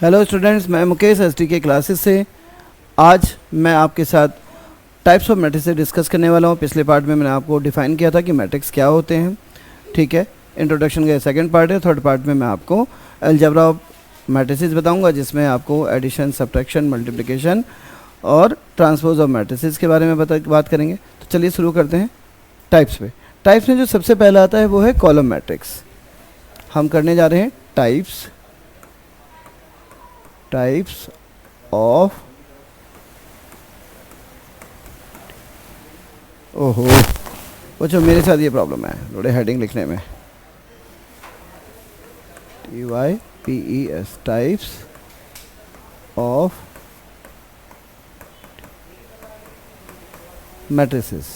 Hello students, मैं Mukesh ST के classes से आज मैं आपके साथ टाइप्स ऑफ मैट्रिक्स डिस्कस करने वाला हूँ। पिछले पार्ट में मैंने आपको डिफ़ाइन किया था कि मैट्रिक्स क्या होते हैं। ठीक है, इंट्रोडक्शन का सेकंड पार्ट है। थर्ड पार्ट में मैं आपको अलजेब्रा ऑफ मैट्रिसेस बताऊंगा, जिसमें आपको एडिशन, सब्ट्रैक्शन, मल्टीप्लिकेशन और ट्रांसपोज ऑफ मैट्रिसेस के बारे में बात करेंगे। तो चलिए शुरू करते हैं टाइप्स पे। टाइप्स में जो सबसे पहला आता है वो है कॉलम मैट्रिक्स। हम करने जा रहे हैं टाइप्स ऑफ ओहो बच्चों, मेरे साथ ये प्रॉब्लम है थोड़े हेडिंग लिखने में। TYPES types of matrices.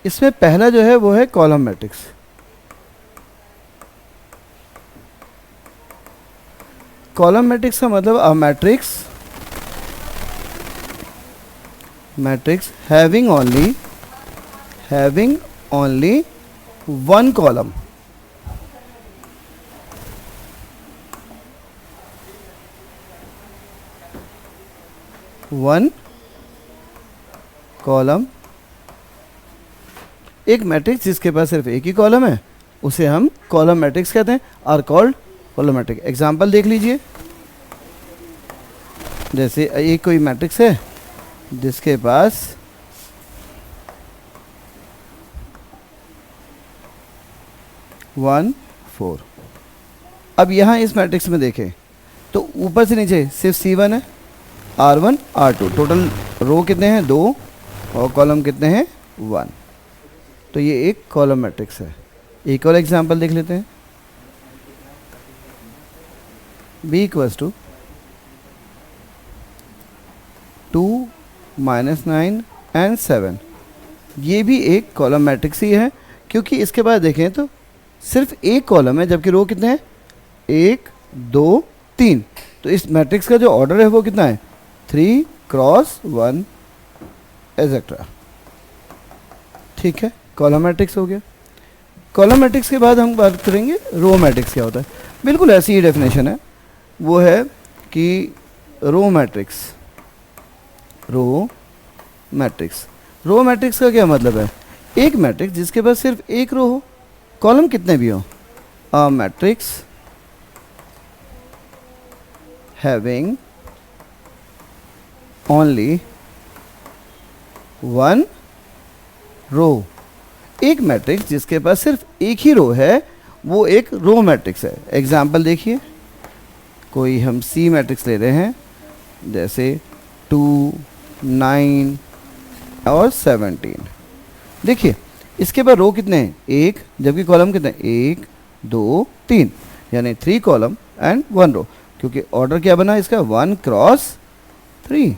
इसमें पहला जो है वो है कॉलम मैट्रिक्स। कॉलम मैट्रिक्स का मतलब अ matrix having only one column. एक मैट्रिक्स जिसके पास सिर्फ एक ही कॉलम है उसे हम कॉलम मैट्रिक्स कहते हैं, are called column matrix. Example देख लीजिए, जैसे एक कोई मैट्रिक्स है जिसके पास 1 4। अब यहाँ इस मैट्रिक्स में देखें तो ऊपर से नीचे सिर्फ C1 है, R1 R2, टोटल रो कितने हैं 2 और कॉलम कितने हैं 1। तो ये एक कॉलम मैट्रिक्स है। एक और एग्जांपल देख लेते हैं। B = 2 -9 and 7। ये भी एक कॉलम मैट्रिक्स ही है, क्योंकि इसके बाद देखें तो सिर्फ एक कॉलम है, जबकि रो कितने हैं 1 2 3। तो इस मैट्रिक्स का जो ऑर्डर है वो कितना है 3 क्रॉस 1 एसेट्रा। ठीक है, कॉलम मैट्रिक्स हो गया। कॉलम मैट्रिक्स के बाद हम बात करेंगे रो मैट्रिक्स क्या होता है। बिल्कुल ऐसी ही डेफिनेशन है, वो है कि रो मैट्रिक्स का क्या मतलब है, एक मैट्रिक्स जिसके पास सिर्फ एक रो हो, कॉलम कितने भी हो। A matrix having only one row. एक मैट्रिक्स जिसके पास सिर्फ एक ही रो है वो एक रो मैट्रिक्स है। एग्जाम्पल देखिए, कोई हम C मैट्रिक्स ले रहे हैं, जैसे 2 9 और 17। देखिए इसके बाद रो कितने हैं 1, जबकि कॉलम कितने हैं 1 2 3, यानी 3 कॉलम एंड 1 रो, क्योंकि ऑर्डर क्या बना इसका 1 क्रॉस 3।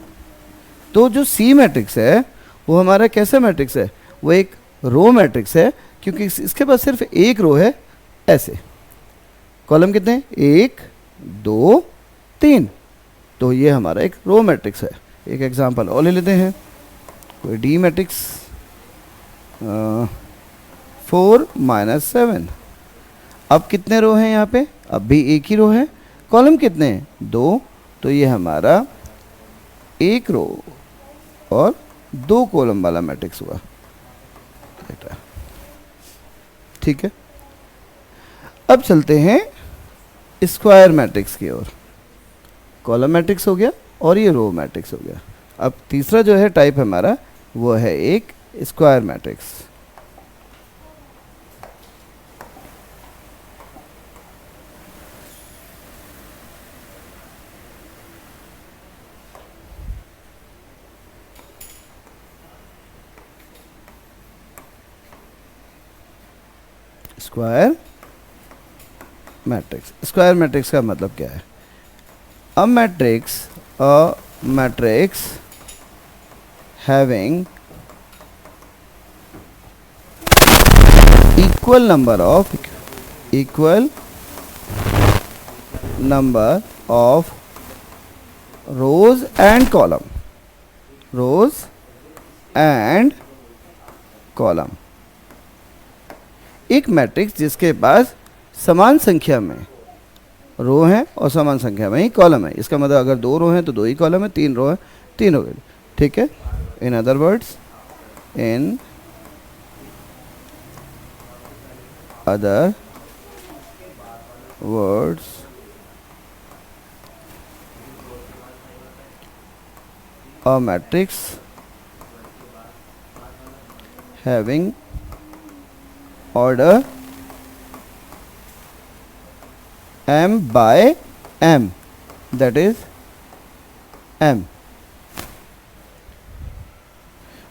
तो जो C मैट्रिक्स है वो हमारा कैसा मैट्रिक्स है, वो एक रो मैट्रिक्स है, क्योंकि इसके पास सिर्फ एक रो है। ऐसे कॉलम कितने हैं 1 2 3, तो ये हमारा एक रो मैट्रिक्स है। एक एग्जांपल और ले लेते हैं, कोई D मैट्रिक्स 4 -7। अब कितने रो हैं यहाँ पे, अब भी एक ही रो है, कॉलम कितने हैं 2, तो ये हमारा एक रो और 2 कॉलम वाला मैट्रिक्स हुआ। ठीक है, अब चलते हैं स्क्वायर मैट्रिक्स की ओर। कॉलम मैट्रिक्स हो गया और ये रो मैट्रिक्स हो गया। अब तीसरा जो है टाइप हमारा वो है एक स्क्वायर मैट्रिक्स। स्क्वायर मैट्रिक्स का मतलब क्या है, अ matrix having equal number of rows and column. एक मैट्रिक्स जिसके पास समान संख्या में रो हैं और समान संख्या में ही कॉलम है। इसका मतलब अगर 2 रो हैं तो 2 ही कॉलम है, 3 रो है 3 रो है। ठीक है, in other words, in other words, a matrix having order m by m, that is m।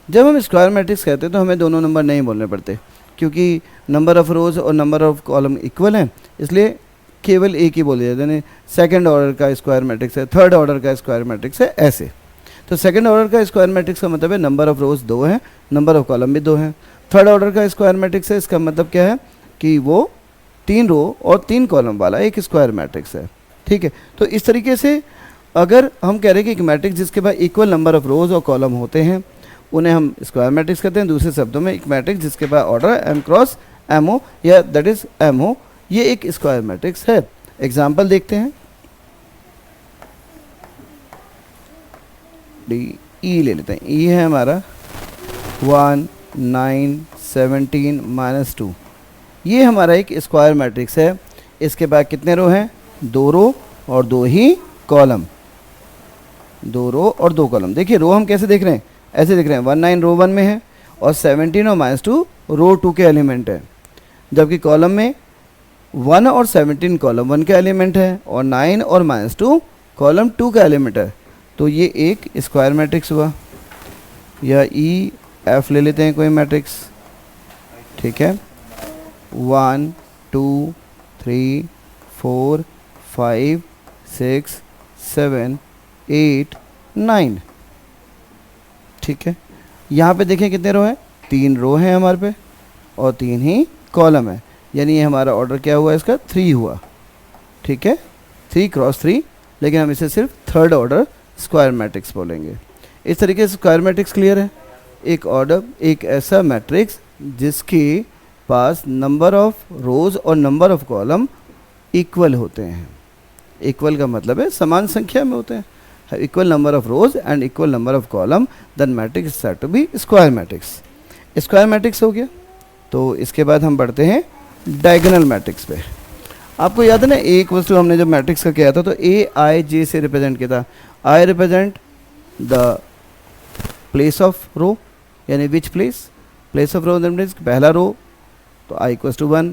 जब हम स्क्वायर मैट्रिक्स कहते हैं तो हमें दोनों नंबर नहीं बोलने पड़ते, क्योंकि नंबर ऑफ रोज और नंबर ऑफ कॉलम इक्वल हैं, इसलिए केवल एक ही बोले जाते हैं। सेकंड ऑर्डर का स्क्वायर मैट्रिक्स है, थर्ड ऑर्डर का स्क्वायर मैट्रिक्स है, ऐसे। तो सेकंड ऑर्डर का स्क्वायर मैट्रिक्स का मतलब है नंबर ऑफ रोज 2 हैं, नंबर ऑफ कॉलम भी 2 हैं। थर्ड ऑर्डर का स्क्वायर मैट्रिक्स है, इसका मतलब क्या है कि वो 3 रो और 3 कॉलम वाला एक स्क्वायर मैट्रिक्स है। ठीक है, तो इस तरीके से अगर हम कह रहे हैं कि एक मैट्रिक्स जिसके पास इक्वल नंबर ऑफ रोज और कॉलम होते हैं उन्हें हम स्क्वायर मैट्रिक्स कहते हैं। दूसरे शब्दों में एक मैट्रिक्स जिसके पास ऑर्डर m क्रॉस m हो या दैट इज m हो, ये एक स्क्वायर मैट्रिक्स है। एग्जाम्पल देखते हैं, ई ले लेते हैं। ई है हमारा 1 9 17 -2, ये हमारा एक स्क्वायर मैट्रिक्स है। इसके बाद कितने रो हैं? 2 रो और 2 ही कॉलम, 2 रो और 2 कॉलम। देखिए रो हम कैसे देख रहे हैं, ऐसे देख रहे हैं, 1 9 रो 1 में है और 17 और -2 रो 2 के एलिमेंट है, जबकि कॉलम में 1 और 17 कॉलम 1 का एलिमेंट है और 9 और -2 कॉलम 2 का एलिमेंट है। तो ये एक स्क्वायर मैट्रिक्स हुआ, या ई एफ ले लेते हैं कोई मैट्रिक्स। ठीक है, 1 2 3 4 5 6 7 8 9। ठीक है, यहाँ पे देखें कितने रो हैं? 3 रो हैं हमारे पे और 3 ही कॉलम है, यानी ये हमारा ऑर्डर क्या हुआ इसका? 3 हुआ। ठीक है, 3 क्रॉस 3, लेकिन हम इसे सिर्फ थर्ड ऑर्डर स्क्वायर मैट्रिक्स बोलेंगे। इस तरीके से स्क्वायर मैट्रिक्स क्लियर है। एक ऑर्डर, एक ऐसा मैट्रिक्स जिसके पास नंबर ऑफ रोज और नंबर ऑफ कॉलम इक्वल होते हैं। इक्वल का मतलब है समान संख्या में होते हैं, equal number of rows and equal number of column, then matrix is said to be square matrix. Square matrix हो गया, तो इसके बाद हम बढ़ते हैं डायगोनल मैट्रिक्स पे। आपको याद है ना, एक वस्तु हमने जब मैट्रिक्स का किया था तो ए आई जे से रिप्रेजेंट किया था। I represent the place of row, यानी विच प्लेस ऑफ रो, पहला रो तो आई इक्वल्स टू 1,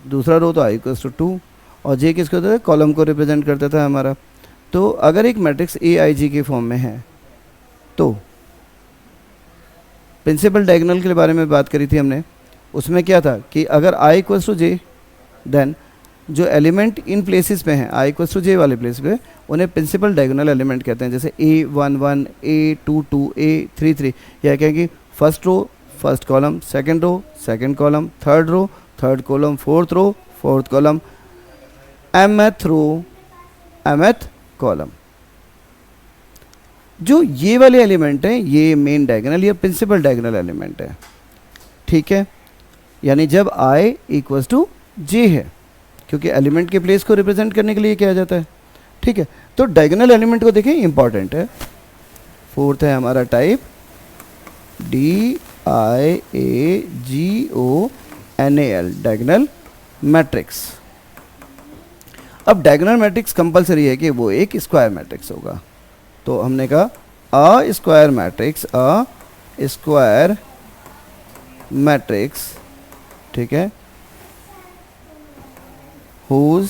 दूसरा रो तो आई इक्वल्स टू 2, और जे किसको होता है? कॉलम को रिप्रेजेंट करता था हमारा। तो अगर एक मैट्रिक्स ए आई जी के फॉर्म में है तो प्रिंसिपल डायगोनल के बारे में बात करी थी हमने, उसमें क्या था कि अगर आई इक्वल्स टू जे, देन जो एलिमेंट इन प्लेसेस पे हैं आई इक्वल्स टू जे वाले प्लेस पे, उन्हें प्रिंसिपल डायगोनल एलिमेंट कहते हैं। जैसे A11 A22 A33, यह कहेंगे first row first column, second row second column, third row third column, fourth row fourth column, mth row mth column. जो ये वाले एलिमेंट हैं ये मेन डायगोनल या प्रिंसिपल डायगोनल एलिमेंट है। ठीक है, यानी जब i इक्वल्स टू जे है, क्योंकि एलिमेंट के प्लेस को रिप्रेजेंट करने के लिए किया जाता है। ठीक है, तो डायगोनल एलिमेंट को देखें, इंपॉर्टेंट है। फोर्थ है हमारा टाइप DIAGONAL, डायगोनल मैट्रिक्स। अब डायगोनल मैट्रिक्स कंपलसरी है कि वो एक स्क्वायर मैट्रिक्स होगा। तो हमने कहा अ स्क्वायर मैट्रिक्स, ठीक है, whose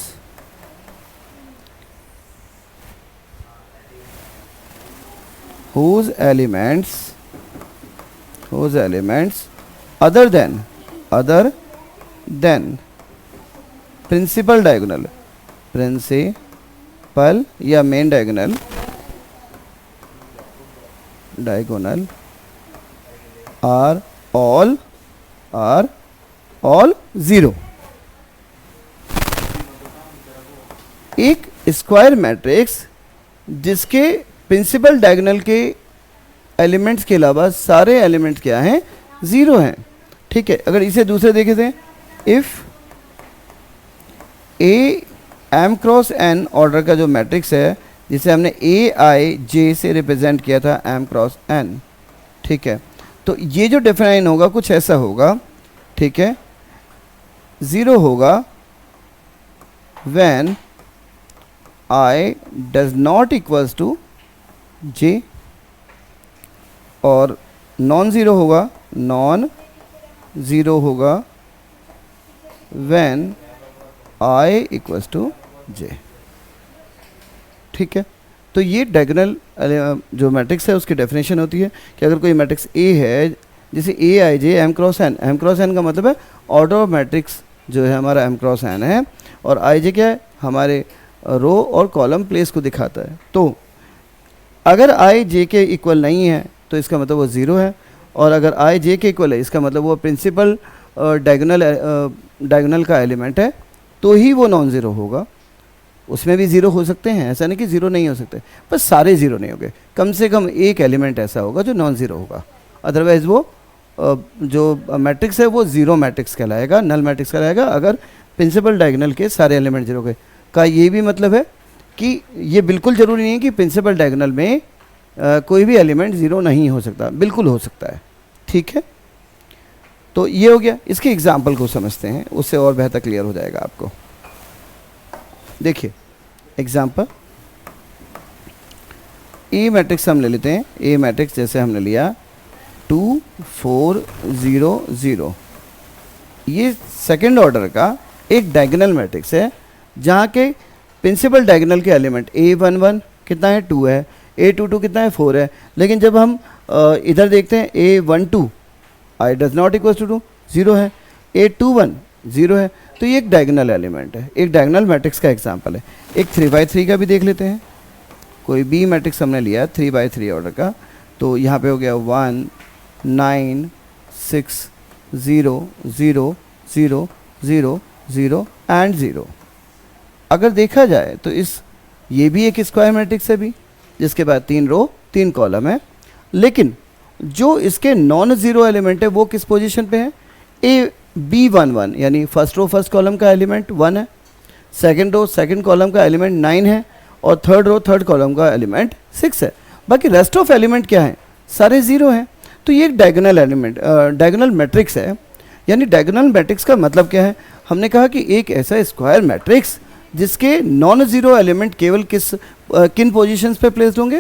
elements other than principal diagonal या main diagonal are all zero। एक स्क्वायर मैट्रिक्स जिसके प्रिंसिपल डायगोनल के एलिमेंट्स के अलावा सारे एलिमेंट्स क्या हैं? ज़ीरो हैं। ठीक है, अगर इसे दूसरे देखे थे, if a m cross n order का जो मैट्रिक्स है, जिसे हमने ए आई जे से रिप्रेजेंट किया था एम क्रॉस एन, ठीक है। तो ये जो डिफाइन होगा कुछ ऐसा होगा, ठीक है। 0 होगा when I does not equals to J, और नॉन ज़ीरो होगा when I equals to J, ठीक है। तो ये डायगोनल जो मैट्रिक्स है उसकी डेफिनेशन होती है कि अगर कोई मैट्रिक्स ए है, जैसे A I J M cross N का मतलब है ऑर्डर ऑफ मैट्रिक्स जो है हमारा एम क्रॉस एन है, और आई जे क्या है, हमारे रो और कॉलम प्लेस को दिखाता है। तो अगर आई जे के इक्वल नहीं है तो इसका मतलब वो ज़ीरो है, और अगर आई जे के इक्वल है इसका मतलब वो प्रिंसिपल डायगोनल का एलिमेंट है, तो ही वो नॉन ज़ीरो होगा। उसमें भी ज़ीरो हो सकते हैं, ऐसा नहीं कि ज़ीरो नहीं हो सकते, बस सारे ज़ीरो नहीं होंगे, कम से कम एक एलिमेंट ऐसा होगा जो नॉन ज़ीरो होगा। अदरवाइज़ वो जो मैट्रिक्स है वो ज़ीरो मैट्रिक्स कहलाएगा, नल मैट्रिक्स कहलाएगा, अगर प्रिंसिपल डायगोनल के सारे एलिमेंट ज़ीरो के। का ये भी मतलब है कि ये बिल्कुल ज़रूरी नहीं है कि प्रिंसिपल डायगोनल में कोई भी एलिमेंट ज़ीरो नहीं हो सकता, बिल्कुल हो सकता है, ठीक है। तो ये हो गया। इसके एग्जाम्पल को समझते हैं, उससे और बेहतर क्लियर हो जाएगा आपको। देखिए एग्जाम्पल, ए मैट्रिक्स हम ले लेते हैं। ए मैट्रिक्स जैसे हमने लिया 2 4 0 0, ये सेकेंड ऑर्डर का एक डायगोनल मैट्रिक्स है जहाँ के प्रिंसिपल डायगोनल के एलिमेंट A11 कितना है 2 है, A22 कितना है 4 है। लेकिन जब हम इधर देखते हैं A12 I does not equal to 2 0 है, A21 0 है। तो ये एक डायगोनल एलिमेंट है, एक डायगोनल मैट्रिक्स का एग्जांपल है। एक 3x3 का भी देख लेते हैं। कोई बी मैट्रिक्स हमने लिया 3x3 ऑर्डर का, तो यहाँ पे हो गया 1 9 6 0 0 0 0 0 एंड 0। अगर देखा जाए तो ये भी एक स्क्वायर मैट्रिक्स है भी, जिसके बाद 3 रो 3 कॉलम है। लेकिन जो इसके नॉन ज़ीरो एलिमेंट है वो किस पोजीशन पे है, B11 यानी फर्स्ट रो फर्स्ट कॉलम का एलिमेंट 1 है, सेकंड रो सेकंड कॉलम का एलिमेंट 9 है, और थर्ड रो थर्ड कॉलम का एलिमेंट 6 है। बाकी रेस्ट ऑफ एलिमेंट क्या है, सारे ज़ीरो हैं। तो ये एक डायगोनल एलिमेंट डायगोनल मैट्रिक्स है। यानी डायगोनल मैट्रिक्स का मतलब क्या है, हमने कहा कि एक ऐसा स्क्वायर मैट्रिक्स जिसके नॉन ज़ीरो एलिमेंट केवल किन पोजीशंस पे प्लेस्ड होंगे,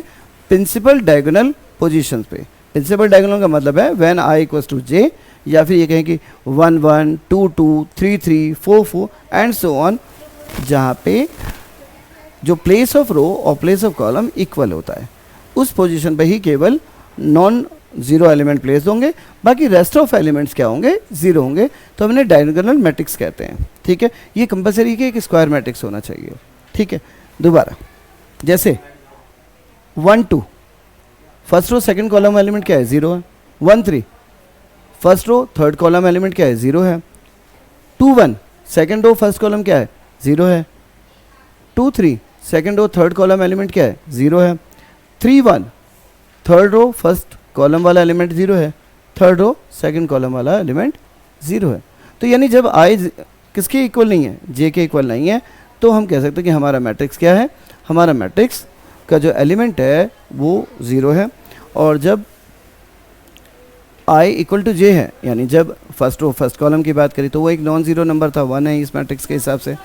प्रिंसिपल डायगोनल पोजीशंस पे। प्रिंसिपल डायगोनल का मतलब है व्हेन आई इक्वल्स टू जे, या फिर ये कहें कि 1 1 2 2 3 3 4 4 एंड सो ऑन, जहाँ पे जो प्लेस ऑफ रो और प्लेस ऑफ कॉलम इक्वल होता है, उस पोजीशन पे ही केवल नॉन ज़ीरो एलिमेंट प्लेस होंगे। बाकी रेस्ट ऑफ एलिमेंट्स क्या होंगे, ज़ीरो होंगे। तो हमने डायगोनल मैट्रिक्स कहते हैं, ठीक है। ये कंपलसरी कि एक स्क्वायर मैट्रिक्स होना चाहिए, ठीक है। दोबारा जैसे 1 2 first row second column element क्या है, 0 है। 1 3 first row third column element क्या है, 0 है। 2 1 सेकंड रो फर्स्ट कॉलम क्या है, 0 है। 2 3 second row third column element क्या है, 0 है। 3 1 थर्ड रो फर्स्ट कॉलम वाला एलिमेंट 0 है, थर्ड रो सेकंड कॉलम वाला एलिमेंट 0 है। तो यानी जब आई किसके इक्वल नहीं है, जे के इक्वल नहीं है, तो हम कह सकते हैं कि हमारा मैट्रिक्स क्या है, हमारा मैट्रिक्स का जो एलिमेंट है वो 0 है। और जब आई इक्वल टू जे है, यानी जब फर्स्ट रो फर्स्ट कॉलम की बात करी तो वो एक नॉन ज़ीरो नंबर था, 1 है इस मैट्रिक्स के हिसाब से,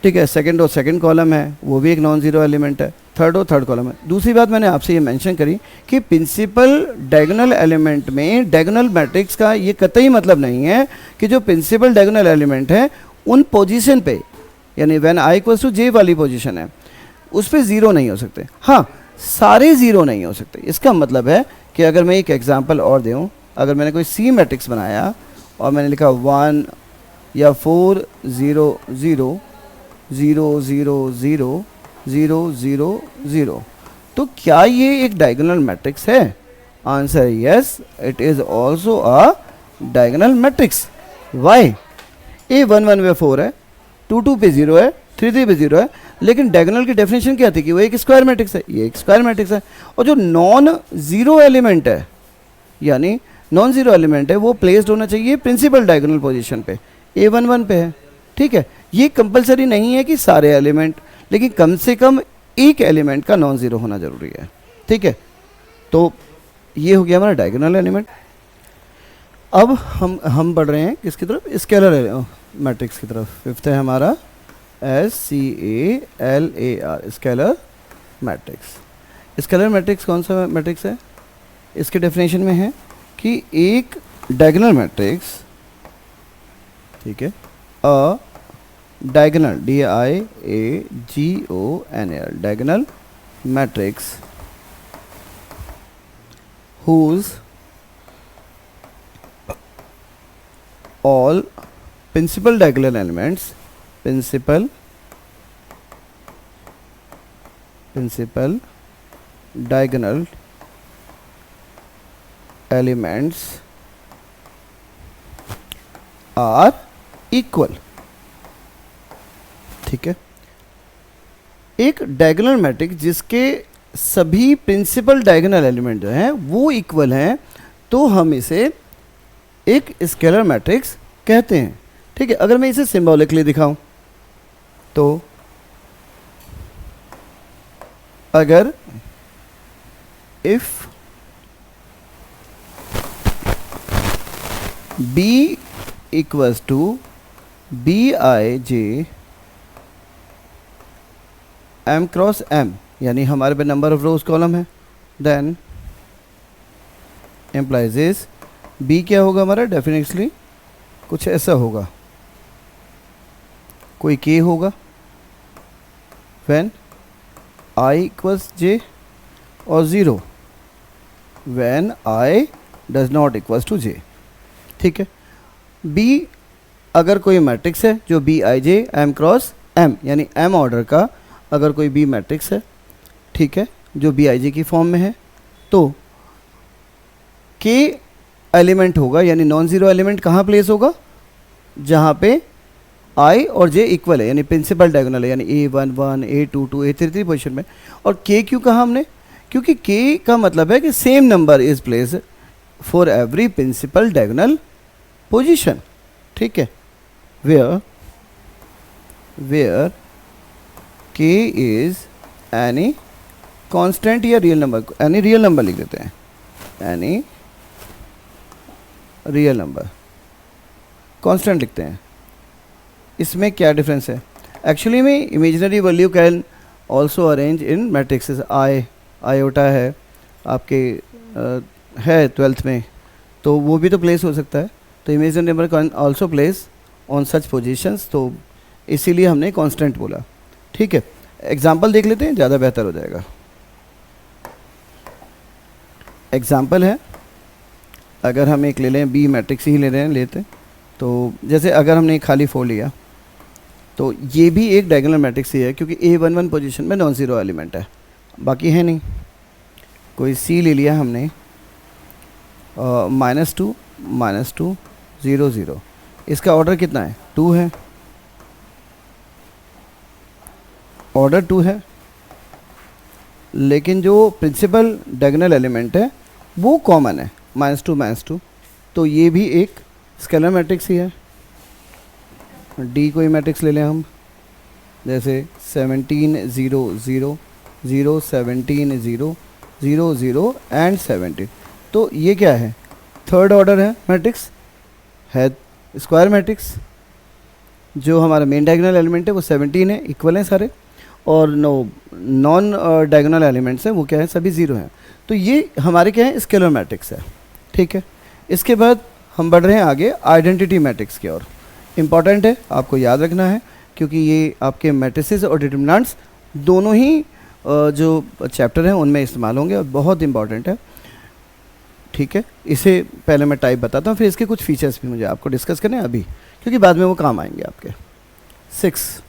ठीक है। सेकंड रो सेकंड कॉलम है, वो भी एक नॉन ज़ीरो एलिमेंट है। थर्ड रो थर्ड कॉलम है। दूसरी बात मैंने आपसे ये मेंशन करी कि प्रिंसिपल डायगोनल एलिमेंट में डायगोनल मैट्रिक्स का ये कतई मतलब नहीं है कि जो प्रिंसिपल डायगोनल एलिमेंट है उन पोजीशन पे, यानी व्हेन आई इक्वल्स टू जे वाली पोजीशन है, उस पर ज़ीरो नहीं हो सकते। हाँ, सारे ज़ीरो नहीं हो सकते। इसका मतलब है कि अगर मैं एक एग्जांपल और दूँ, अगर मैंने कोई सी मैट्रिक्स बनाया और मैंने लिखा 1 या 4 0 0 0 0 0 0 0 0, तो क्या ये एक डायगोनल मैट्रिक्स है? Answer yes, it is also a diagonal matrix. Why? A1 1 पे 4 है, 2 2 पे 0 है, 3 3 पे 0 है, लेकिन डायगोनल की डेफिनेशन क्या थी कि वो एक स्क्वायर मैट्रिक्स है। ये एक स्क्वायर मैट्रिक्स है। और जो नॉन ज़ीरो एलिमेंट है, यानी नॉन ज़ीरो एलिमेंट है, वो प्लेस्ड होना चाहिए प्रिंसिपल डायगोनल पोजीशन पे। A1 1 पे है, ठीक है। ये कंपलसरी नहीं है कि सारे एलिमेंट, लेकिन कम से कम एक एलिमेंट का नॉन ज़ीरो होना ज़रूरी है, ठीक है। तो ये हो गया हमारा डायगोनल एलिमेंट। अब हम बढ़ रहे हैं किसकी तरफ, स्केलर मैट्रिक्स की तरफ। फिफ्थ है हमारा SCALAR, scalar matrix. Scalar matrix कौन सा मैट्रिक्स है? इसके डेफिनेशन में है कि एक डायगोनल मैट्रिक्स, ठीक है, अ diagonal DIAGONAL diagonal matrix whose all principal diagonal elements principal diagonal elements are equal, ठीक है। एक डायगोनल मैट्रिक्स जिसके सभी प्रिंसिपल डायगोनल एलिमेंट जो हैं वो इक्वल हैं, तो हम इसे एक स्केलर मैट्रिक्स कहते हैं, ठीक है। अगर मैं इसे सिंबॉलिकली दिखाऊं तो अगर if B equals to BIJ M cross M, यानी हमारे पे नंबर ऑफ रोज कॉलम है, देन एम्प्लाइज इज बी क्या होगा हमारा, डेफिनेटली कुछ ऐसा होगा, कोई के होगा व्हेन I इक्वल्स J और 0 when I does not equals to J, ठीक है। B अगर कोई मैट्रिक्स है जो BIJ M क्रॉस M, यानी M ऑर्डर का अगर कोई B मैट्रिक्स है, ठीक है, जो BIJ की फॉर्म में है, तो K एलिमेंट होगा, यानी नॉन ज़ीरो एलिमेंट कहाँ प्लेस होगा, जहाँ पे I और J इक्वल है, यानी प्रिंसिपल डायगोनल है, यानी A11 A22 A33 पोजीशन में। और K क्यों कहा हमने, क्योंकि K का मतलब है कि same number is place for every principal diagonal position, ठीक है। Where K is any constant या real number, any real number लिख देते हैं, एनी रियल नंबर, कांस्टेंट लिखते हैं। इसमें क्या डिफरेंस है, एक्चुअली में imaginary value can also arrange in matrixes. Iota है आपके है 12th में, तो वो भी तो प्लेस हो सकता है, तो imaginary number can also place on such positions, तो इसीलिए हमने कांस्टेंट बोला, ठीक है। एग्जाम्पल देख लेते हैं, ज़्यादा बेहतर हो जाएगा। एग्जाम्पल है, अगर हम एक ले लें, बी मैट्रिक्स ही लेते, तो जैसे अगर हमने खाली 4 लिया, तो ये भी एक डायगोनल मैट्रिक्स ही है, क्योंकि A11 पोजीशन में नॉन ज़ीरो एलिमेंट है, बाकी है नहीं। कोई C ले लिया हमने, -2 0 0, इसका ऑर्डर कितना है, 2 है, ऑर्डर 2 है, लेकिन जो प्रिंसिपल डायगोनल एलिमेंट है वो कॉमन है, -2 तो ये भी एक स्केलर मैट्रिक्स ही है। D कोई मैट्रिक्स ले लें हम, जैसे 17 0 0 0 17 0 0 0 एंड 17, तो ये क्या है, थर्ड ऑर्डर है मैट्रिक्स, है स्क्वायर मैट्रिक्स। जो हमारा मेन डायगोनल एलिमेंट है वो 17 है, इक्वल हैं सारे, और नॉन डायगोनल एलिमेंट्स हैं वो क्या है, सभी 0 हैं। तो ये हमारे क्या है, स्केलर मैट्रिक्स है, ठीक है। इसके बाद हम बढ़ रहे हैं आगे आइडेंटिटी मैट्रिक्स की ओर। इम्पॉर्टेंट है, आपको याद रखना है, क्योंकि ये आपके मैट्रिसेस और डिटरमिनेंट्स दोनों ही जो चैप्टर हैं उनमें इस्तेमाल होंगे, और बहुत इंपॉर्टेंट है, ठीक है। इसे पहले मैं टाइप बताता हूँ, फिर इसके कुछ फीचर्स भी मुझे आपको डिस्कस करने हैं अभी, क्योंकि बाद में वो काम आएंगे आपके। 6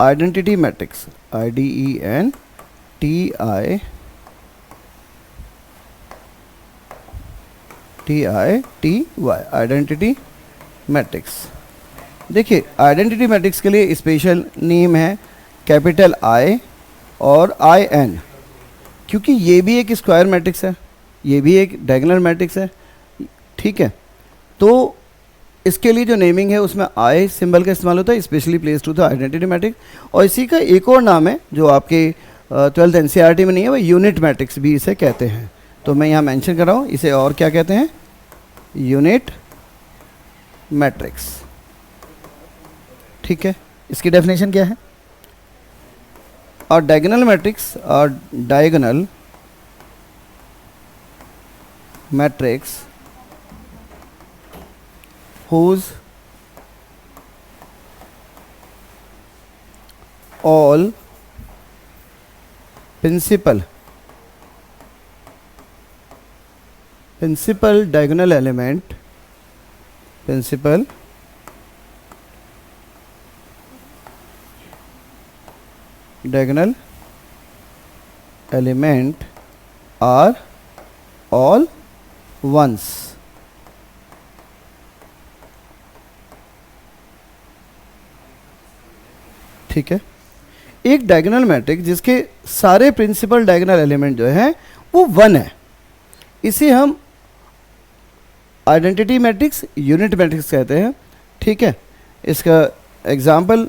identity matrix, IDENTITY identity matrix. देखिए, आइडेंटिटी मैट्रिक्स के लिए स्पेशल नेम है कैपिटल I और IN, क्योंकि ये भी एक स्क्वायर मैट्रिक्स है, ये भी एक डायगोनल मैट्रिक्स है, ठीक है। तो इसके लिए जो नेमिंग है उसमें आई सिंबल का इस्तेमाल होता है, specially place to the identity matrix. और इसी का एक और नाम है जो आपके 12th एनसीईआरटी में नहीं है, वो यूनिट मैट्रिक्स भी इसे कहते हैं। तो मैं यहाँ मेंशन कर रहा हूँ, इसे और क्या कहते हैं, यूनिट मैट्रिक्स। ठीक है, इसकी डेफिनेशन क्या है, और डायगोनल मैट्रिक्स और diagonal matrix whose all principal diagonal element are all ones। ठीक है, एक डायगोनल मैट्रिक्स जिसके सारे प्रिंसिपल डायगोनल एलिमेंट जो है वो 1 है, इसे हम आइडेंटिटी मैट्रिक्स, यूनिट मैट्रिक्स कहते हैं। ठीक है, इसका एग्जाम्पल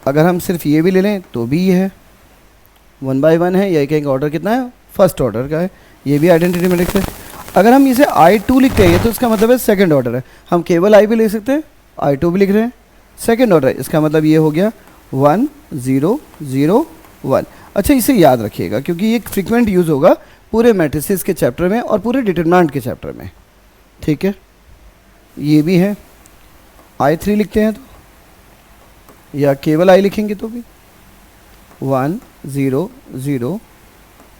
अगर हम सिर्फ ये भी ले लें तो भी ये है 1 by 1 है, या एक ऑर्डर कितना है, फर्स्ट ऑर्डर का है, ये भी आइडेंटिटी मैट्रिक्स है। अगर हम इसे I2 लिखते हैं तो इसका मतलब है सेकंड ऑर्डर है, हम केवल I भी ले सकते हैं, I2 भी लिख रहे हैं, सेकंड ऑर्डर है, इसका मतलब ये हो गया 1 0 0 1। अच्छा, इसे याद रखिएगा क्योंकि ये फ्रीक्वेंट यूज़ होगा पूरे मैट्रिसेस के चैप्टर में और पूरे डिटरमिनेंट के चैप्टर में। ठीक है, ये भी है, I3 लिखते हैं तो, या केवल I लिखेंगे तो भी 1 0 0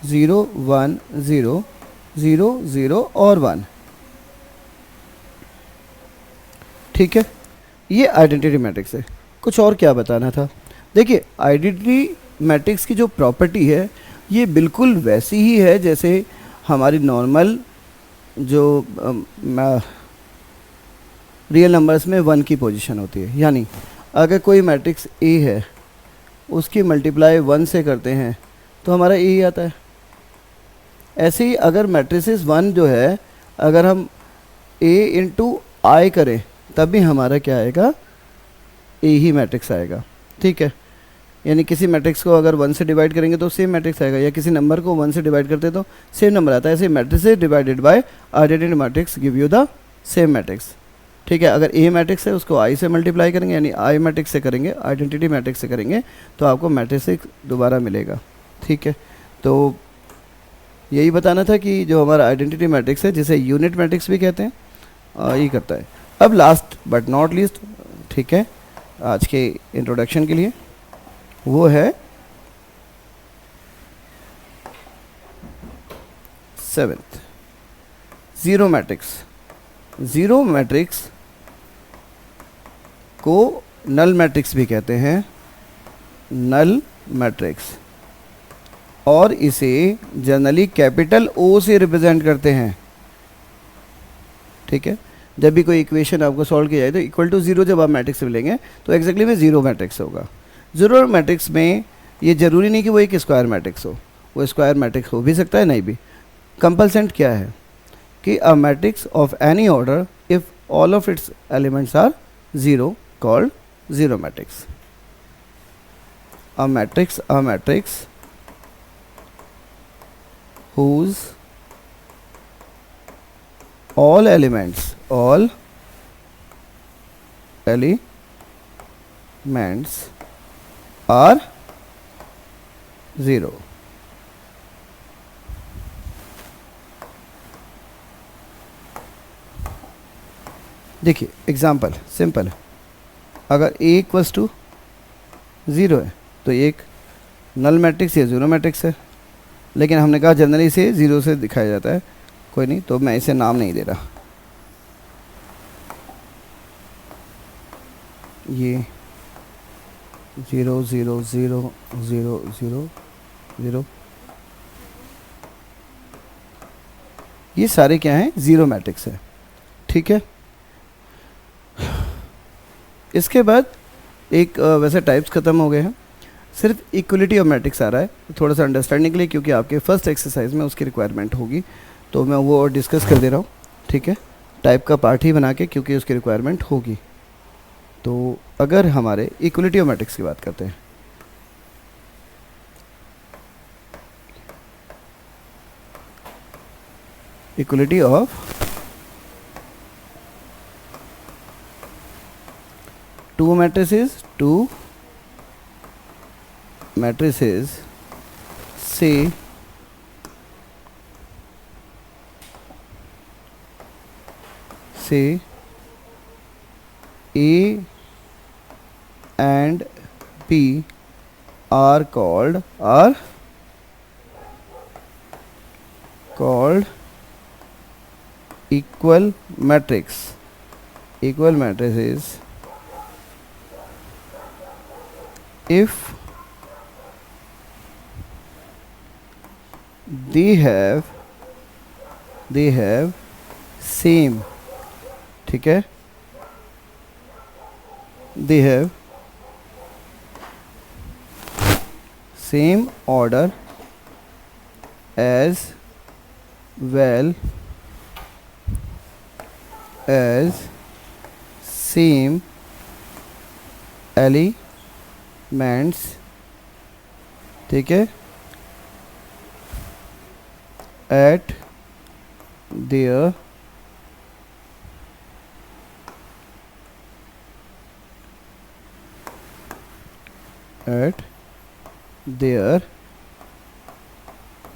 0 1 0 0 0 और 1। ठीक है, ये आइडेंटिटी मैट्रिक्स है। कुछ और क्या बताना था, देखिए आइडेंटिटी मैट्रिक्स की जो प्रॉपर्टी है ये बिल्कुल वैसी ही है जैसे हमारी नॉर्मल जो रियल नंबर्स में 1 की पोजीशन होती है। यानी अगर कोई मैट्रिक्स ए है उसकी मल्टीप्लाई 1 से करते हैं तो हमारा ए ही आता है। ऐसे ही अगर मैट्रिसेस 1 जो है अगर हम ए इंटू आई करें तब भी हमारा क्या आएगा, ए ही मैट्रिक्स आएगा। ठीक है, यानी किसी मैट्रिक्स को अगर 1 से डिवाइड करेंगे तो सेम मैट्रिक्स आएगा, या किसी नंबर को 1 से डिवाइड करते तो सेम नंबर आता है। ऐसे matrices divided by identity matrix give you the same matrix. ठीक है, अगर ए मैट्रिक्स है उसको आई से मल्टीप्लाई करेंगे, यानी आई मैट्रिक्स से करेंगे, आइडेंटिटी मैट्रिक्स से करेंगे तो आपको मैट्रिक्स दोबारा मिलेगा। ठीक है, तो यही बताना था कि जो हमारा आइडेंटिटी मैट्रिक्स है जिसे यूनिट मैट्रिक्स भी कहते हैं, यही करता है। अब लास्ट बट नॉट लीस्ट, ठीक है, आज के इंट्रोडक्शन के लिए वो है 7th zero matrix. Zero matrix को नल मैट्रिक्स भी कहते हैं, नल मैट्रिक्स, और इसे जनरली कैपिटल ओ से रिप्रेजेंट करते हैं। ठीक है, जब भी कोई इक्वेशन आपको सॉल्व किया जाए तो इक्वल टू 0 जब आप मैट्रिक्स से लेंगे तो एग्जैक्टली में ज़ीरो मैट्रिक्स होगा। ज़ीरो मैट्रिक्स में ये ज़रूरी नहीं कि वो एक स्क्वायर मैट्रिक्स हो, वो स्क्वायर मैट्रिक्स हो भी सकता है, नहीं भी। कंपलसेंट क्या है कि a matrix of any order if all of its elements are zero called zero matrix. A matrix whose all elements are zero. देखिए एग्जाम्पल सिंपल है, अगर a इक्वल्स टू 0 है तो ये एक नल मैट्रिक्स या ज़ीरो मैट्रिक्स है, लेकिन हमने कहा जनरली इसे 0 से दिखाया जाता है, कोई नहीं, तो मैं इसे नाम नहीं दे रहा। ये 0 0 0 0 0 0 ये सारे क्या हैं, ज़ीरो मैट्रिक्स है। ठीक है, इसके बाद एक वैसे टाइप्स ख़त्म हो गए हैं। सिर्फ इक्वलिटी ऑफ मैट्रिक्स आ रहा है, थोड़ा सा अंडरस्टैंडिंग के लिए, क्योंकि आपके फर्स्ट एक्सरसाइज में उसकी रिक्वायरमेंट होगी, तो मैं वो और डिस्कस कर दे रहा हूँ, ठीक है, टाइप का पार्ट ही बना के, क्योंकि उसकी रिक्वायरमेंट होगी। तो अगर हमारे इक्वलिटी ऑफ मैट्रिक्स की बात करते हैं, equality of two matrices say A and B are called equal matrices if they have same, ठीक है, they have same order as well as same elements, ठीक है, at their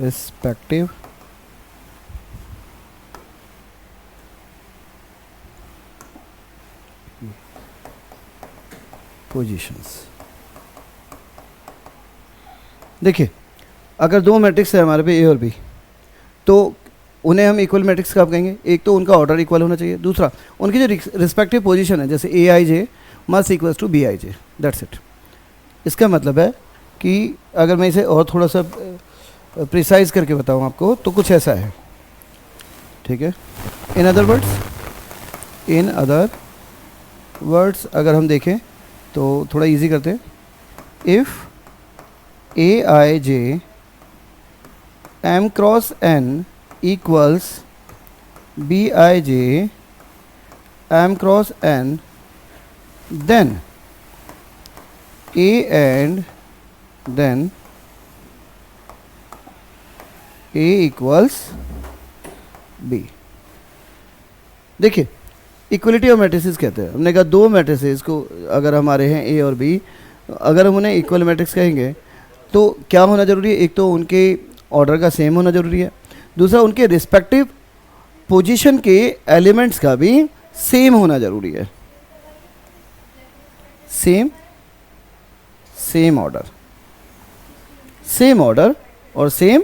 respective positions। देखिए, अगर दो मैट्रिक्स है हमारे पे ए और बी, तो उन्हें हम इक्वल मैट्रिक्स कब कहेंगे? एक तो उनका ऑर्डर इक्वल होना चाहिए, दूसरा उनकी जो रिस्पेक्टिव पोजीशन है, जैसे A I J must equals to B I J, that's it. इसका मतलब है कि अगर मैं इसे और थोड़ा सा प्रिसाइज करके बताऊं आपको, तो कुछ ऐसा है, ठीक है। इन अदर वर्ड्स अगर हम देखें तो थोड़ा इजी करते हैं। If a I J M cross n equals Bij m cross n, then A and then A equals B। देखिए, इक्वलिटी ऑफ मैट्रिसेस कहते हैं। हमने कहा दो मैट्रिसेस को अगर हमारे हैं A और B, अगर हम उन्हें इक्वल मैट्रिक्स कहेंगे तो क्या होना ज़रूरी है? एक तो उनके ऑर्डर का सेम होना ज़रूरी है, दूसरा उनके रिस्पेक्टिव पोजीशन के एलिमेंट्स का भी सेम होना ज़रूरी है। सेम ऑर्डर और same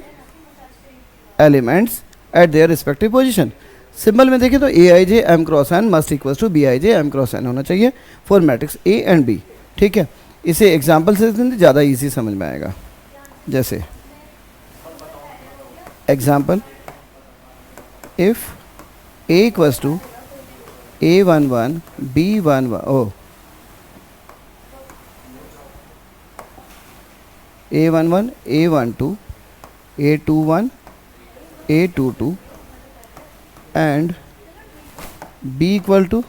elements at their respective position. Symbol में देखें तो A I J M cross N must equals to B I J M cross N होना चाहिए for matrix A and B, ठीक है। इसे एग्जाम्पल से ज़्यादा ईजी समझ में आएगा। जैसे example, if a equals to A11 B11 A11 A12 A21 A22 and B equal to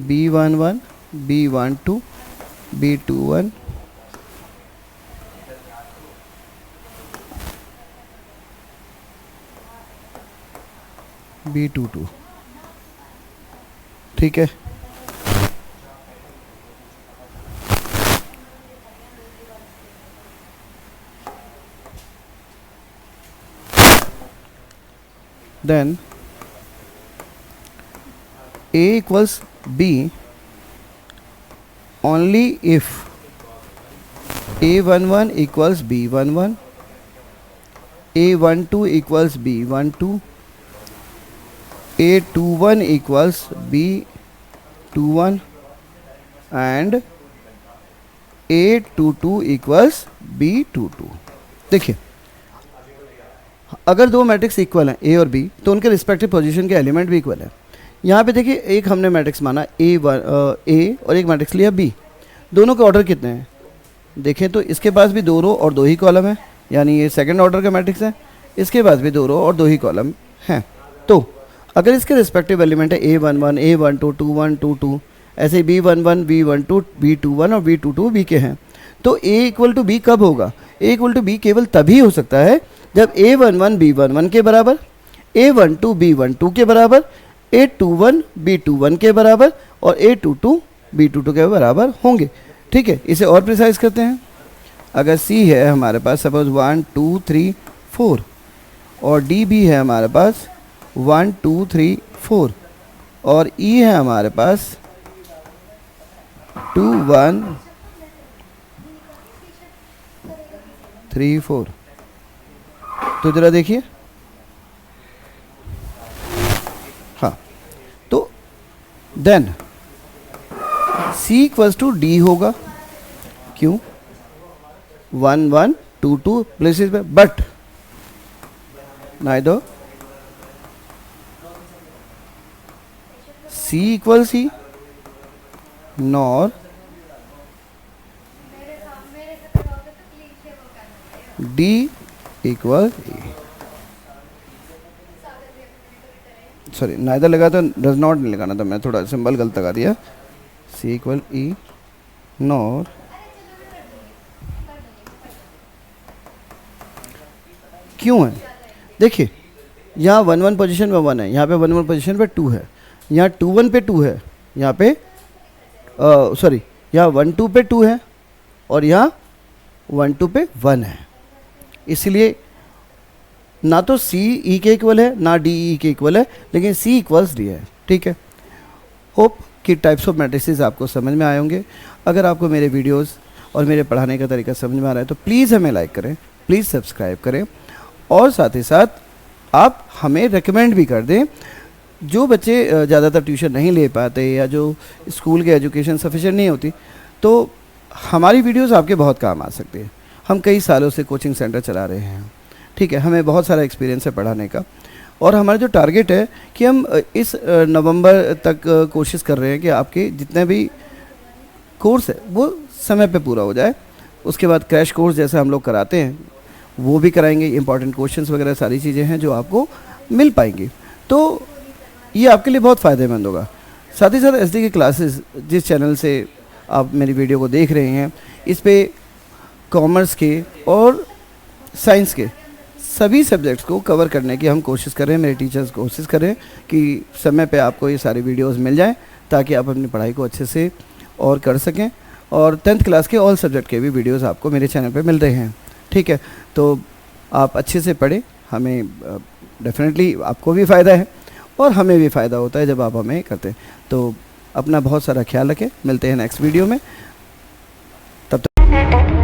B11 B12 B21 B22, ठीक है। Then A equals B only if A11 equals B11, A12 equals B12, A21 equals B21 and A22 equals B22। देखिए, अगर दो matrix equal हैं ए और B, तो उनके respective position के एलिमेंट भी इक्वल है। यहाँ पे देखिए, एक हमने मैट्रिक्स माना ए और एक मैट्रिक्स लिया बी, दोनों के ऑर्डर कितने हैं? देखें तो इसके पास भी 2 रो और 2 ही कॉलम है, यानी ये सेकंड ऑर्डर का मैट्रिक्स है। इसके पास भी 2 रो और 2 ही कॉलम हैं। तो अगर इसके रिस्पेक्टिव एलिमेंट है A11, A12, 21, 22, ऐसे B11, B12, B21 और B22 B के हैं, तो A इक्वल टू B कब होगा? A इक्वल टू B केवल तभी हो सकता है जब A11 B11 के बराबर, A12 B12 के बराबर, A21 B21 के बराबर और A22 B22 के बराबर होंगे। ठीक है, इसे और प्रिसाइज करते हैं। अगर C है हमारे पास सपोज 1 2 3 4 और D भी है हमारे पास 1 2 3 4 और E है हमारे पास 2 1 3 4, तो जरा देखिए। हाँ, तो then C equals to D होगा। क्यों? 1 1 2 2 प्लेसेस पे, but neither C equal C nor D equal E। Sorry, neither लगा तो डज नॉट नहीं लगाना था, मैं थोड़ा सिंबल गलत लगा दिया। C इक्वल E नॉर क्यों है? देखिए, यहाँ 1 1 पोजीशन पे 1 है, यहाँ पे 1 1 पोजीशन पे 2 है, यहाँ 2 1 पे 2 है, यहाँ पे सॉरी यहाँ 1 2 पे 2 है और यहाँ 1 2 पे 1 है। इसलिए ना तो C E के इक्वल है ना D E के इक्वल है, लेकिन C इक्वल्स D है। ठीक है, होप कि टाइप्स ऑफ मैट्रिसेस आपको समझ में आए होंगे। अगर आपको मेरे वीडियोस और मेरे पढ़ाने का तरीका समझ में आ रहा है तो प्लीज़ हमें लाइक करें, प्लीज़ सब्सक्राइब करें और साथ ही साथ आप हमें रेकमेंड भी कर दें। जो बच्चे ज़्यादातर ट्यूशन नहीं ले पाते या जो स्कूल की एजुकेशन सफिशिएंट नहीं होती, तो हमारी वीडियोस आपके बहुत काम आ सकती है। हम कई सालों से कोचिंग सेंटर चला रहे हैं। ठीक है, हमें बहुत सारा एक्सपीरियंस है पढ़ाने का और हमारा जो टारगेट है कि हम इस नवंबर तक कोशिश कर रहे हैं कि आपके जितने भी कोर्स है वो समय पे पूरा हो जाए। उसके बाद क्रैश कोर्स जैसे हम लोग कराते हैं वो भी कराएंगे, इंपॉर्टेंट क्वेश्चंस वगैरह सारी चीज़ें हैं जो आपको मिल पाएंगी, तो ये आपके लिए बहुत फ़ायदेमंद होगा। साथ ही साथ SD की क्लासेस जिस चैनल से आप मेरी वीडियो को देख रहे हैं, इस पे कॉमर्स के और साइंस के सभी सब्जेक्ट्स को कवर करने की हम कोशिश कर रहे हैं। मेरे टीचर्स कोशिश कर रहे हैं कि समय पे आपको ये सारी वीडियोस मिल जाएं ताकि आप अपनी पढ़ाई को अच्छे से और कर सकें। और 10th क्लास के ऑल सब्जेक्ट के भी वीडियोस आपको मेरे चैनल पे मिल रहे हैं। ठीक है, तो आप अच्छे से पढ़ें, हमें डेफिनेटली आपको भी फ़ायदा है और हमें भी फ़ायदा होता है जब आप हमें करते हैं। तो अपना बहुत सारा ख्याल रखें, मिलते हैं नेक्स्ट वीडियो में, तब तक